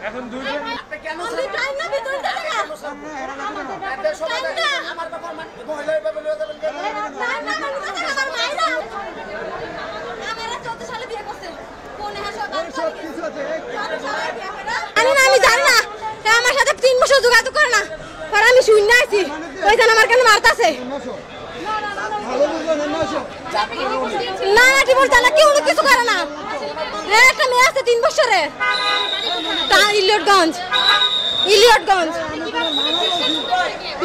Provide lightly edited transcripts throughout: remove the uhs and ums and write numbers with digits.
এখন দুইজন কেন টাইম না ভিতরে দাঁড়া এত সময় আমার ব্যাপার মহিলা ব্যাপার লয়ে যাবেন কেন টাইম না আমার মাইরা আমরা 14 সালে বিয়ে করছে কোনে সব কিছু আছে আমি জানি না আমার সাথে 3 বছর যোগাযোগ করে না পর আমি শুন না আছি ওইখানে আমার কেন মারতাছে না না কি বলতে না কেউ কিছু করে না একটা মেয়ে আছে 3 বছরের তা ইলিয়টগঞ্জ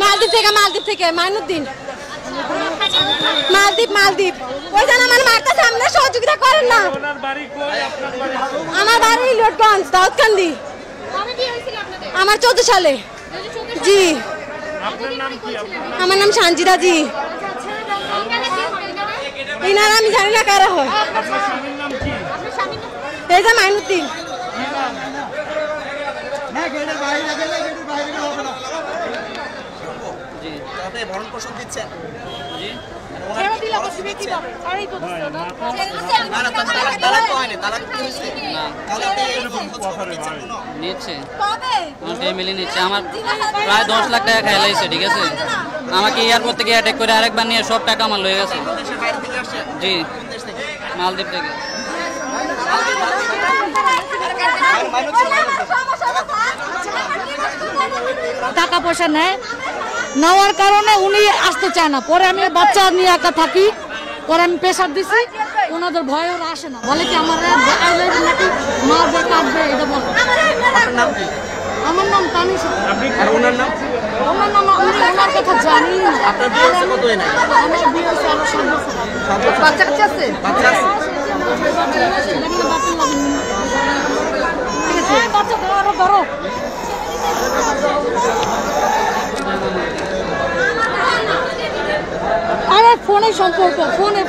মালদ্বীপ থেকে মাইনুদ্দিন মালদ্বীপ ওইখানে আমার মারতাছে সামনে সহযোগিতা করেন না আমার বাড়ি ইলিয়টগঞ্জ দাউদকান্দি আমার 14 সালে জি আমার নাম সানজিদা জি ইনারা আমি জানি না কারা হয় এই যে মাইনুদ্দিন আমার প্রায় 10 লাখ টাকা খাইলাইছে ঠিক আছে আমাকে এয়ারপোর্ট থেকে অ্যাটাক করে আরেকবার নিয়ে সব টাকা আমার লয়ে গেছে জি মালদ্বীপ থেকে টাকা পয়সা নেয় নেওয়ার কারণে উনি আসতে চায় না পরে আমি বাচ্চা নিয়ে একা থাকি পরে আমি প্রেশার দিছি ওনাদের ভয় ওরা আসে না বলে কি আমার নাকি মারবে কাটবে এটা বলে আমার নাম তানিশা আর ওনার নাম আমি ওনার কথা জানি না আপনার বিয়ে হচ্ছে কত না আমার বিয়ে হচ্ছে আরো 7 বছর বাচ্চা কাচ্চা আছে বাচ্চা আছে বাচ্চা আরো বড় আরে ফোনে সম্পর্ক ফোনে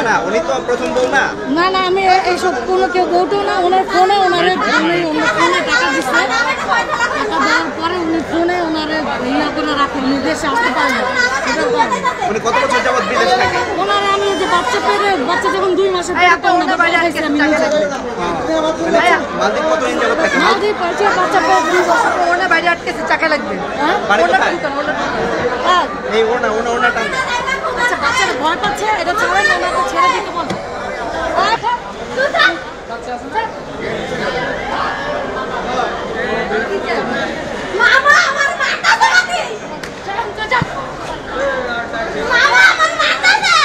না উনি তো প্রথম বউ না না আমি এইসব কোনো কেউ বউটো না ওনার ফোনে ওনারে ফোনে টাকা দিচ্ছে টাকা দেওয়ার পরে উনি ফোনে ওনারে ইয়া করে রাখে উনি দেশে আসতে পারে না উনি কত বছর যাবত বিদেশ থাকে ওনারে আমি যে বাচ্চা যখন 2 মাসের মালদ্বীপ কতদিন যাবত থাকে মালদ্বীপ বাচ্চা 2 বছর ওনা বাইরে আটকেছে টাকা লাগবে বাড়ি কোথায় এই ওনা টান আচ্ছা বাচ্চারা ভয় পাচ্ছে এটা ছাড়েন না ওনাকে ছেড়ে দিতে বল মামা আমার মারতাছে নাকি মামা আমার মারতাছে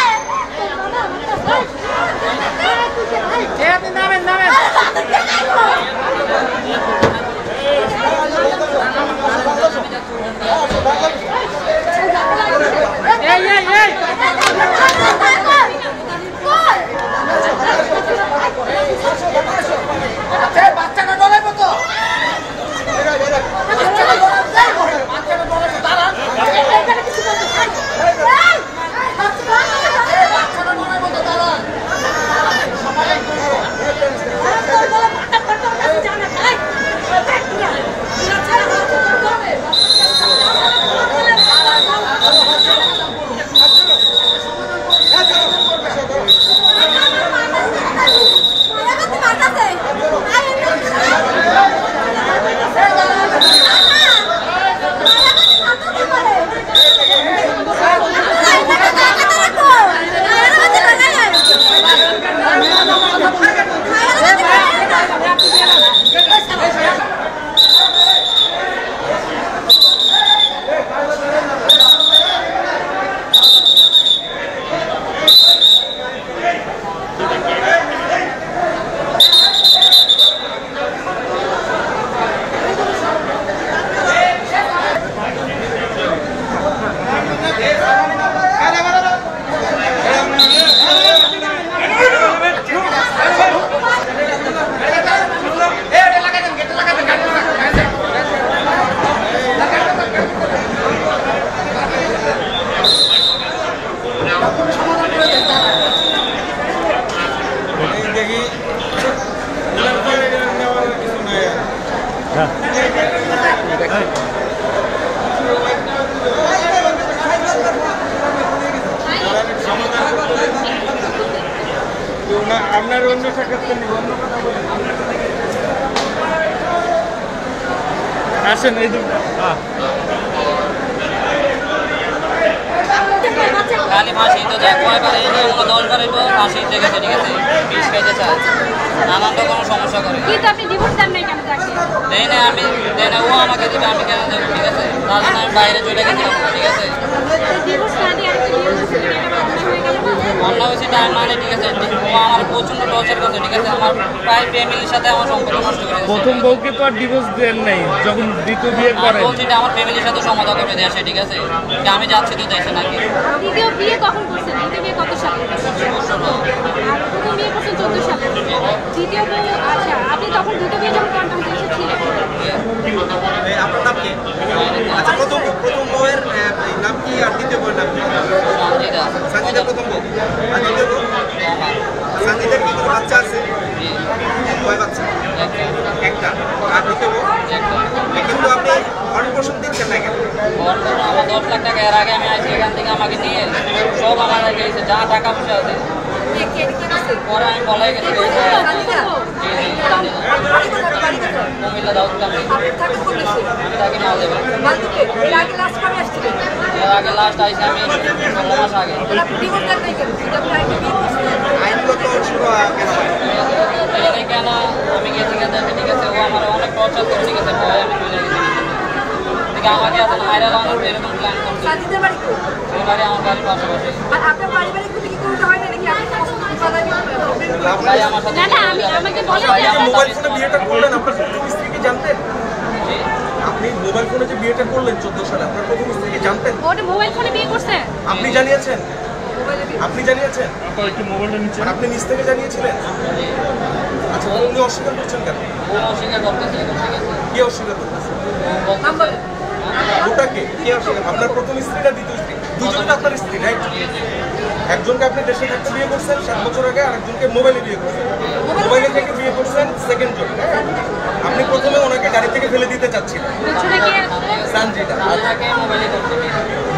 নামেন বাচ্চাটা ডলার মতো আপনার অন্য সাক্ষাৎকার নেই অন্য কথা বলেন আসেন এই দুটো খালি ফাঁসি তো দেখ কয়বার এই যে 10 বার একটু ফাঁসি দেখেছে ঠিক আছে বিষ খাইতে চায় নানান তো কোনো সমস্যা করে কিন্তু আপনি ডিভোর্স দেন নাই কেন তাকে? দেয় না আমি দেয় না ও আমাকে দিবে আমি কেন দেবো ঠিক আছে তার জন্য আমি বাইরে চলে গেছিলাম ঠিক আছে ডিভোর্স না দিয়ে আরেকটা বিয়ে করছেন, এটা আপনার হয়ে গেল না? অন্য হয়েছে টাইম মানে ঠিক আছে ও আমার প্রচন্ড টর্চার করছে ঠিক আছে আমার প্রায় ফ্যামিলির সাথে আমার সম্পর্ক নষ্ট করে দিয়েছে প্রথম বউকে তো আর ডিভোর্স দেন নাই যখন দ্বিতীয় বিয়ে আমি করেন বলছি যে আমার ফ্যামিলির সাথে সমাধান করে দেয় ঠিক আছে যে আমি যাচ্ছি তো দেশে নাকি দ্বিতীয় বিয়ে কখন করছেন? দ্বিতীয় বিয়ে কত সালে? আর প্রথম বিয়ে করছেন 14 সালে। দ্বিতীয় বউ, আচ্ছা আপনি তখন দুটো বিয়ে যখন করেন তখন দেশে ছিলেন? আপনার নাম কি? আচ্ছা প্রথম বউয়ের নাম কি আর দ্বিতীয় বউয়ের নাম কি? সঞ্জিতা সঞ্জিতা প্রথম বউ আর দ্বিতীয় বউ? সঞ্জিতার কি কোনো বাচ্চা আছে? কয় বাচ্চা? একটা। আর দ্বিতীয় বউ? কিন্তু আপনি অন্নপ্রাশন দিচ্ছেন না কেন? আমার 10 লাখ টাকা এর আগে আমি আইসি এখান থেকে আমাকে নিয়ে সব আমার আগে এসে যা টাকা পয়সা আছে পরে আমি বলাই গেছি কুমিল্লা দাউদ কামে আমি তাকে নাও দেবো এর আগে লাস্ট আইসি আমি 16 মাস আগে আইনগত শুরু কেন হয়? এই কেন আমি গেছি গেছে ঠিক আছে ও আমার অনেক টর্চার করে ঠিক আছে ভয় আমি চলে গেছি ঠিক আমাকে এখন মাইরা লাগানোর এরকম প্ল্যান করছি ওই বাড়ি আমার বাড়ির পাশাপাশি ভাই আমার সাথে না না আমি আমাকে বলেন ভাই যে আমার মোবাইল সাথে ফোনে বিয়েটা করলেন আপনার প্রথম স্ত্রী কি জানতেন? আপনি মোবাইল ফোনে যে বিয়েটা করলেন 14 সালে আপনার প্রথম স্ত্রী কি জানতেন? ওটা মোবাইল ফোনে বিয়ে করছে? আপনি জানিয়েছেন? আপনি জানিয়েছেন? আপনার একটু মোবাইলটা নিচে আর আপনি নিজ থেকে জানিয়েছিলেন? আচ্ছা উনি অস্বীকার করছেন কেন? ও অস্বীকার করতেছে ঠিক আছে কি অস্বীকার করতেছে? বলতেছে ওটাকে কি অস্বীকার? আপনার প্রথম স্ত্রী না দ্বিতীয় স্ত্রী? দুজনকে আপনার স্ত্রী রাইট? একজনকে আপনি দেশে থাকতে বিয়ে করছেন 7 বছর আগে, আর একজনকে মোবাইলে বিয়ে করছেন। মোবাইলে থেকে বিয়ে করছেন সেকেন্ড জন। আপনি প্রথমে ওনাকে গাড়ি থেকে ফেলে দিতে চাচ্ছিলেন পিছনে কে আসলে? সানজিটা। তাকে মোবাইলে করতে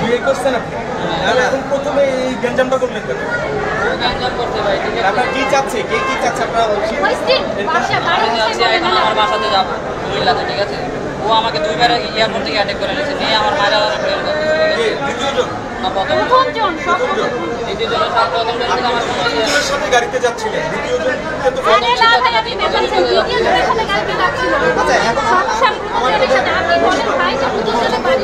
বিয়ে করছেন আপনি, তাহলে এখন প্রথমে এই গ্যাঞ্জামটা করলেন কেন? ও গ্যাঞ্জাম করতে ভাই ঠিক আছে আপনার কি চাচ্ছে? কে কি চাচ্ছে? আপনার ওই স্টিক বাসা বাড়ি আমি যাচ্ছি এখন আমার বাসাতে যাবো কুমিল্লাতে ঠিক আছে ও আমাকে 2 বার এয়ারপোর্ট থেকে অ্যাটাক করে নিয়েছে নিয়ে আমার মায়ের আলাদা প্লেন করতেছে ঠিক আছে দ্বিতীয় জন? না প্রথম প্রথম জন সব দ্বিতীয় জনের সাথে প্রথম জনের সাথে আমার কোনো ইয়ে দ্বিতীয় জনের সাথে গাড়িতে যাচ্ছিলেন, দ্বিতীয় জন কিন্তু আরে না ভাই আপনি দেখাচ্ছেন দ্বিতীয় জনের সাথে গাড়িতে যাচ্ছিল আচ্ছা, এখন সমস্যা প্রথমের সাথে আপনি বলেন ভাই যে প্রথম জনের বাড়ি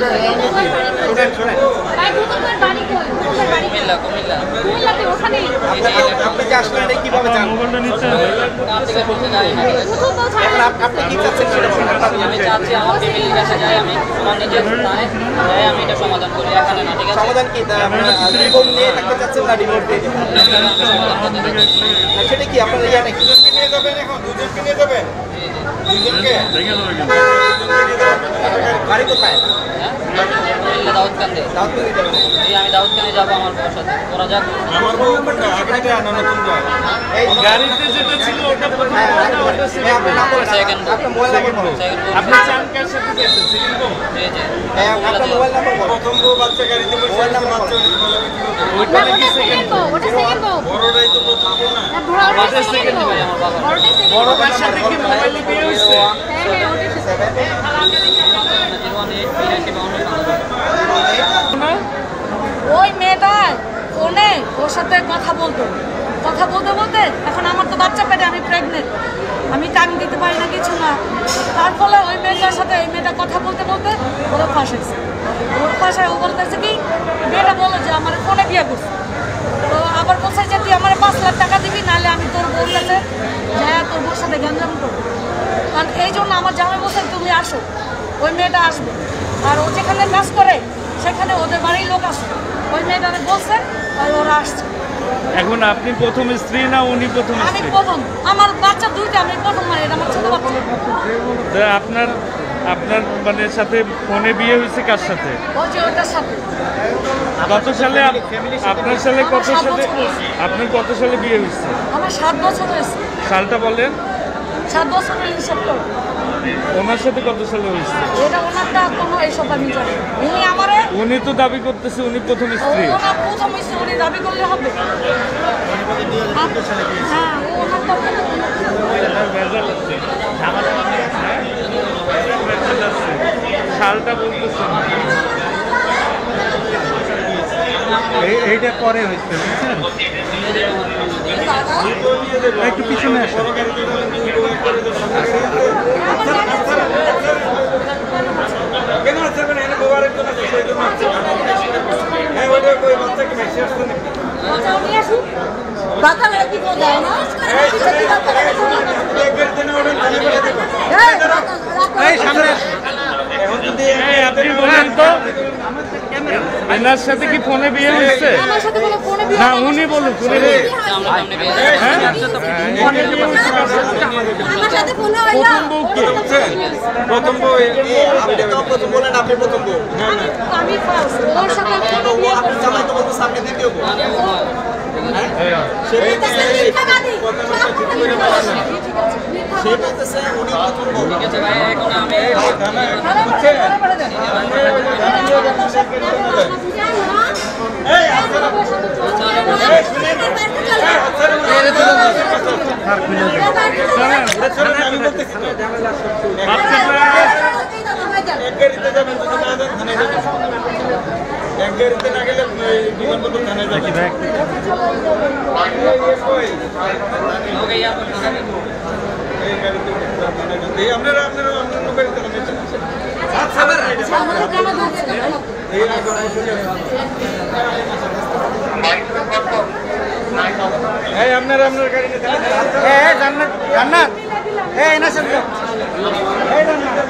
শুনেন শুনেন ভাই প্রথমের বাড়ি কই প্রথমের বাড়ি কুমিল্লা কুমিল্লা কুমিল্লাতে ওখানেই আপনি যে আসলেন এটা কিভাবে জানেন? মোবাইলটা নিচে কার থেকে বলতে জানি না ঠিক আছে প্রথম বউ ছাড়া এখন আপনি কি চাচ্ছেন সেটা বলুন। আমি চাচ্ছি আমার ফ্যামিলির কাছে যাই আমি আমার নিজের স্থানে যাই আমি এটা সমাধান করি এখানে না ঠিক আছে সমাধান কি? ডিভোর্স নিয়ে থাকতে চাচ্ছেন না ডিভোর্স দিয়ে দিবেন? সমাধান করতে চাচ্ছি। সেটা কি আপনার ইয়াটা কি? দুজনকে নিয়ে যাবেন এখন? দুজনকে নিয়ে যাবেন? দুজনকে? দেখে দেবে কিন্তু বাড়ি কোথায়? হ্যাঁ কুমিল্লা দাউদকান্দে দাউদকান্দি যাবেন? জি আমি দাউদকান্দে যাবো আমার বউর সাথে ওরা যাক আমার বউ কোনটা? আগেরটা না নতুনটা? এই গাড়িতে যেটা ছিল ওটা প্রথম হ্যাঁ, বউ না ওটা হ্যাঁ, আপনি নাম বলেন। Second বউ। আপনার মোবাইল নাম্বার বলুন। আপনি চান কার সাথে যেতে সেকেন্ড বউ জি জি হ্যাঁ, আপনার মোবাইল নাম্বার বলুন। প্রথম বউ বাচ্চা গাড়িতে বসে মোবাইল নাম্বার বলুন। ওইটা না নাকি ওটা সেকেন্ড সেকেন্ড বউ ওটা সেকেন্ড বউ বড়টাই তো প্রথম বউ না? না বড়টা বাচ্চা সেকেন্ড second বউ ভাই আমার বাবা। বড়টাই সেকেন্ড বড় ভাইয়ের সাথে কি মোবাইলে বিয়ে হয়েছে হ্যাঁ হ্যাঁ ওটা ওই মেয়েটা ফোনে ওর সাথে কথা বলতে বলতে এখন আমার তো বাচ্চা পেটে, আমি প্রেগনেন্ট, আমি টাইম দিতে পারি না কিছু না। তার ফলে ওই মেয়েটার সাথে এই মেয়েটা কথা বলতে ওরা ফাঁসাইছে। ওর ফাঁসায় ও বলতেছে কি মেয়েটা বলে যে আমার ফোনে বিয়ে করছে, তো আবার বলছে যে তুই আমার 5 লাখ টাকা দিবি, নাহলে আমি তোর বউর কাছে হ্যাঁ তোর বউর সাথে গ্যাঞ্জাম করবো। কারণ এই জন্য আমার জামাই বলছে তুমি আসো, ওই মেয়েটা আসবে। আর ও যেখানে কাজ করে সেখানে ওদের বাড়ির লোক আসে, ওই মেয়েটারে বলছে আর ওরা আসছে। এখন আপনি প্রথম স্ত্রী না উনি প্রথম আমি স্ত্রী প্রথম, আমার বাচ্চা দুইটা, আমি প্রথম, মানে এটা আমার ছোট বাচ্চা। তা আপনার মানে সাথে ফোনে বিয়ে হয়েছে কার সাথে ওই যে ওটার সাথে কত সালে আপনার সালে কত সালে আপনার কত সালে বিয়ে হয়েছে আমার 7 বছর হয়েছে। সালটা বলেন 7 বছর হিসাব করো। ওনার সাথে কত সালে হয়েছে এটা ওনারটা কোনো এইসব আমি জানি না। উনি আমারে উনি তো দাবি করতেছে উনি প্রথম স্ত্রী ওনার প্রথম স্ত্রী, উনি দাবি করলে হবে। হ্যাঁ ওনার তো ভেজাল আছে। ভেজাল আছে। সালটা বলতেছেন। এইটা পরে হয়েছে একটু পিছনে আসেন। কেন আছে মানে এনে গোবার একজন আছে সেই জন্য আছে হ্যাঁ ওইটা কই বাচ্চা কি মেসেজ আসছে নাকি বাতা মেরে কি করে দাও না এক গাড়িতে না ওঠেন তাহলে বলে দেব এই সামনে এখন যদি এই আপনি বলেন তো এনার সাথে কি ফোনে বিয়ে হয়েছে? আমার সাথে কোনো ফোনে বিয়ে না উনি বলুন উনি বলুন। সামনে বিয়ে হ্যাঁ আমার সাথে ফোন হইলো প্রথম বউ কে? প্রথম বউ আপনি তো প্রথম বলেন আপনি প্রথম বউ না না আমি ফার্স্ট ওর সাথে আমি তো ও আপনি জামাই তো বলতে আপনি দ্বিতীয় বউ এই তো মিথ্যা বাদী সে বলতেছে উনি প্রথম বউ ঠিক আছে ভাই এখন আমি এই আপনারা এই শুনেন আমি বলতেছি এক গাড়িতে যাবেন যদি না যান থানায় যাবেন এক গাড়িতে না গেলে বিমানবন্দর থানায় যাবেন ওকে ইয়ার এই গাড়িতে থানায় যাবেন এই আপনারা আপনারা অন্য গাড়িতে নামেন আচ্ছা আমাদের কেন দিচ্ছে না এই এখন শুনে এই আপনারা আপনার গাড়িতে থানায় জান্নাত জান্নাত এই না সামনে এই জান্নাত